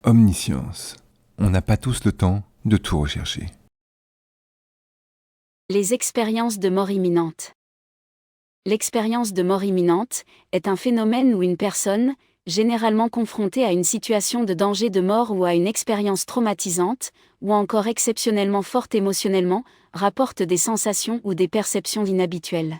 Omniscience. On n'a pas tous le temps de tout rechercher. Les expériences de mort imminente. L'expérience de mort imminente est un phénomène où une personne, généralement confrontée à une situation de danger de mort ou à une expérience traumatisante, ou encore exceptionnellement forte émotionnellement, rapporte des sensations ou des perceptions inhabituelles.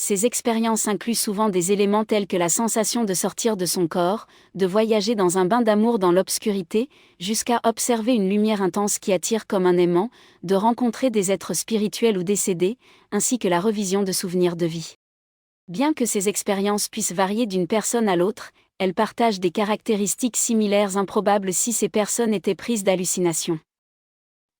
Ces expériences incluent souvent des éléments tels que la sensation de sortir de son corps, de voyager dans un bain d'amour dans l'obscurité, jusqu'à observer une lumière intense qui attire comme un aimant, de rencontrer des êtres spirituels ou décédés, ainsi que la revision de souvenirs de vie. Bien que ces expériences puissent varier d'une personne à l'autre, elles partagent des caractéristiques similaires improbables si ces personnes étaient prises d'hallucinations.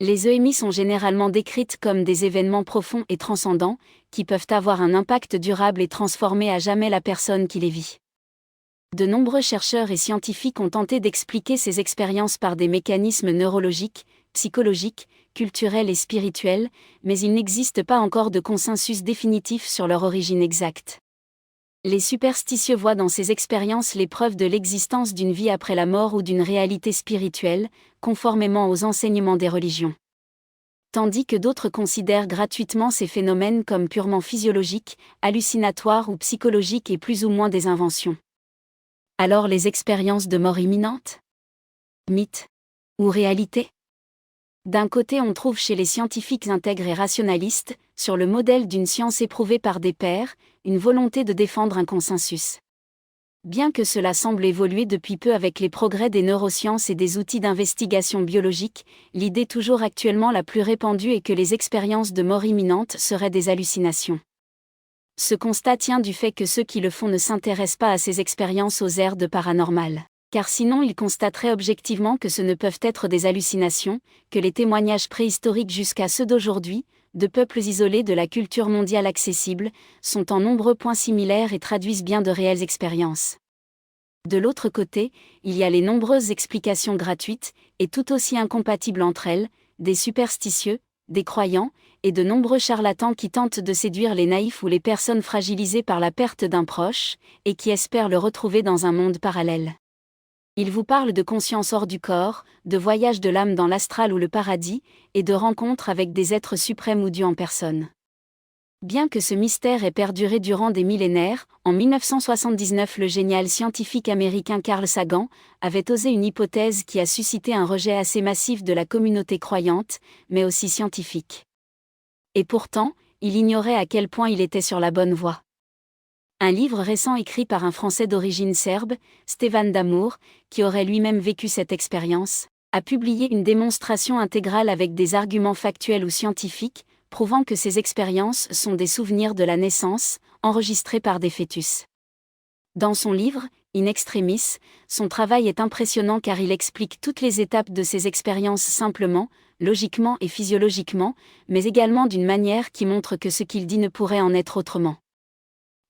Les EMI sont généralement décrites comme des événements profonds et transcendants, qui peuvent avoir un impact durable et transformer à jamais la personne qui les vit. De nombreux chercheurs et scientifiques ont tenté d'expliquer ces expériences par des mécanismes neurologiques, psychologiques, culturels et spirituels, mais il n'existe pas encore de consensus définitif sur leur origine exacte. Les superstitieux voient dans ces expériences les preuves de l'existence d'une vie après la mort ou d'une réalité spirituelle, conformément aux enseignements des religions. Tandis que d'autres considèrent gratuitement ces phénomènes comme purement physiologiques, hallucinatoires ou psychologiques et plus ou moins des inventions. Alors les expériences de mort imminente ? Mythe ou réalité ? D'un côté, on trouve chez les scientifiques intègres et rationalistes, sur le modèle d'une science éprouvée par des pairs, une volonté de défendre un consensus. Bien que cela semble évoluer depuis peu avec les progrès des neurosciences et des outils d'investigation biologique, l'idée toujours actuellement la plus répandue est que les expériences de mort imminente seraient des hallucinations. Ce constat tient du fait que ceux qui le font ne s'intéressent pas à ces expériences aux airs de paranormal. Car sinon ils constateraient objectivement que ce ne peuvent être des hallucinations, que les témoignages préhistoriques jusqu'à ceux d'aujourd'hui, de peuples isolés de la culture mondiale accessible, sont en nombreux points similaires et traduisent bien de réelles expériences. De l'autre côté, il y a les nombreuses explications gratuites, et tout aussi incompatibles entre elles, des superstitieux, des croyants, et de nombreux charlatans qui tentent de séduire les naïfs ou les personnes fragilisées par la perte d'un proche, et qui espèrent le retrouver dans un monde parallèle. Il vous parle de conscience hors du corps, de voyage de l'âme dans l'astral ou le paradis, et de rencontres avec des êtres suprêmes ou dieux en personne. Bien que ce mystère ait perduré durant des millénaires, en 1979 le génial scientifique américain Carl Sagan avait osé une hypothèse qui a suscité un rejet assez massif de la communauté croyante, mais aussi scientifique. Et pourtant, il ignorait à quel point il était sur la bonne voie. Un livre récent écrit par un Français d'origine serbe, Stéphane Damour, qui aurait lui-même vécu cette expérience, a publié une démonstration intégrale avec des arguments factuels ou scientifiques, prouvant que ces expériences sont des souvenirs de la naissance, enregistrés par des fœtus. Dans son livre, In Extremis, son travail est impressionnant car il explique toutes les étapes de ces expériences simplement, logiquement et physiologiquement, mais également d'une manière qui montre que ce qu'il dit ne pourrait en être autrement.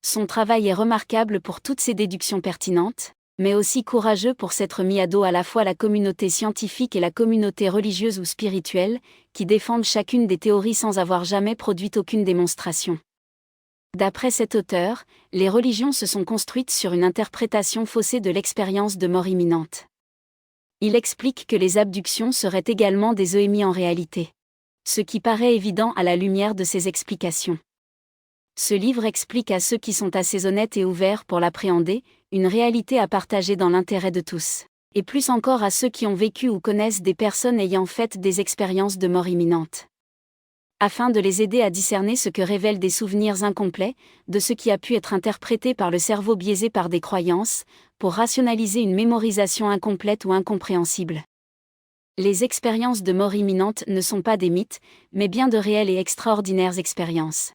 Son travail est remarquable pour toutes ses déductions pertinentes, mais aussi courageux pour s'être mis à dos à la fois la communauté scientifique et la communauté religieuse ou spirituelle, qui défendent chacune des théories sans avoir jamais produit aucune démonstration. D'après cet auteur, les religions se sont construites sur une interprétation faussée de l'expérience de mort imminente. Il explique que les abductions seraient également des EMI en réalité. Ce qui paraît évident à la lumière de ces explications. Ce livre explique à ceux qui sont assez honnêtes et ouverts pour l'appréhender, une réalité à partager dans l'intérêt de tous. Et plus encore à ceux qui ont vécu ou connaissent des personnes ayant fait des expériences de mort imminente. Afin de les aider à discerner ce que révèlent des souvenirs incomplets, de ce qui a pu être interprété par le cerveau biaisé par des croyances, pour rationaliser une mémorisation incomplète ou incompréhensible. Les expériences de mort imminente ne sont pas des mythes, mais bien de réelles et extraordinaires expériences.